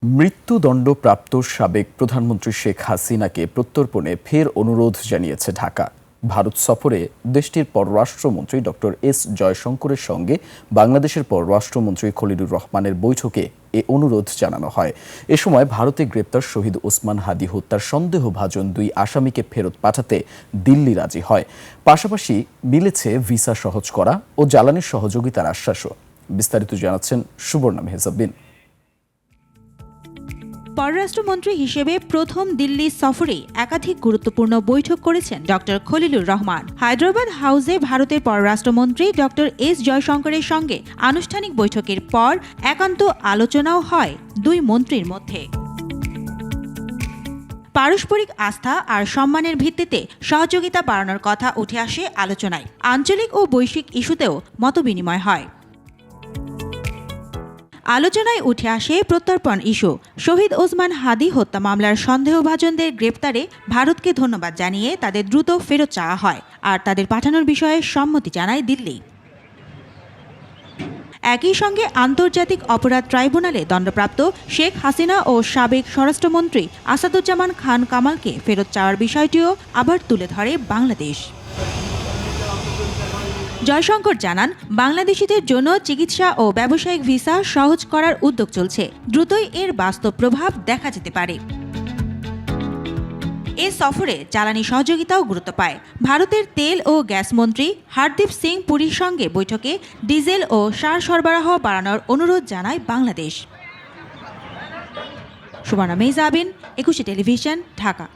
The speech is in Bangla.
মৃত্যুদণ্ডপ্রাপ্ত সাবেক প্রধানমন্ত্রী শেখ হাসিনাকে প্রত্যর্পণে ফের অনুরোধ জানিয়েছে ঢাকা। ভারত সফরে দেশটির পররাষ্ট্রমন্ত্রী ডক্টর এস জয়শঙ্করের সঙ্গে বাংলাদেশের পররাষ্ট্রমন্ত্রী খলিলুর রহমানের বৈঠকে এ অনুরোধ জানানো হয়। এ সময় ভারতে গ্রেপ্তার শহীদ ওসমান হাদি হত্যার সন্দেহভাজন দুই আসামিকে ফেরত পাঠাতে দিল্লি রাজি হয়। পাশাপাশি মিলেছে ভিসা সহজ করা ও জ্বালানি সহযোগিতার আশ্বাসও। বিস্তারিত জানাচ্ছেন সুবর্ণা মেহজাবিন। পররাষ্ট্রমন্ত্রী হিসেবে প্রথম দিল্লি সফরে একাধিক গুরুত্বপূর্ণ বৈঠক করেছেন ডক্টর খলিলুর রহমান। হায়দ্রাবাদ হাউসে ভারতের পররাষ্ট্রমন্ত্রী ডক্টর এস জয়শঙ্করের সঙ্গে আনুষ্ঠানিক বৈঠকের পর একান্ত আলোচনাও হয় দুই মন্ত্রীর মধ্যে। পারস্পরিক আস্থা আর সম্মানের ভিত্তিতে সহযোগিতা বাড়ানোর কথা উঠে আসে আলোচনায়। আঞ্চলিক ও বৈশ্বিক ইস্যুতেও মতবিনিময় হয়। আলোচনায় উঠে আসে প্রত্যর্পণ ইস্যু। শহীদ ওসমান হাদি হত্যা মামলার সন্দেহভাজনদের গ্রেপ্তারে ভারতকে ধন্যবাদ জানিয়ে তাদের দ্রুত ফেরত চাওয়া হয় আর তাদের পাঠানোর বিষয়ে সম্মতি জানায় দিল্লি। একই সঙ্গে আন্তর্জাতিক অপরাধ ট্রাইব্যুনালে দণ্ডপ্রাপ্ত শেখ হাসিনা ও সাবেক স্বরাষ্ট্রমন্ত্রী আসাদুজ্জামান খান কামালকে ফেরত চাওয়ার বিষয়টিও আবার তুলে ধরে বাংলাদেশ। জয়শঙ্কর জানান, বাংলাদেশিদের জন্য চিকিৎসা ও ব্যবসায়িক ভিসা সহজ করার উদ্যোগ চলছে। দ্রুতই এর বাস্তব প্রভাব দেখা যেতে পারে। এ সফরে জ্বালানি সহযোগিতাও গুরুত্ব পায়। ভারতের তেল ও গ্যাস মন্ত্রী হরদীপ সিং পুরীর সঙ্গে বৈঠকে ডিজেল ও সার সরবরাহ বাড়ানোর অনুরোধ জানায় বাংলাদেশ। সুবর্ণা মেহজাবিন, 21 টেলিভিশন, ঢাকা।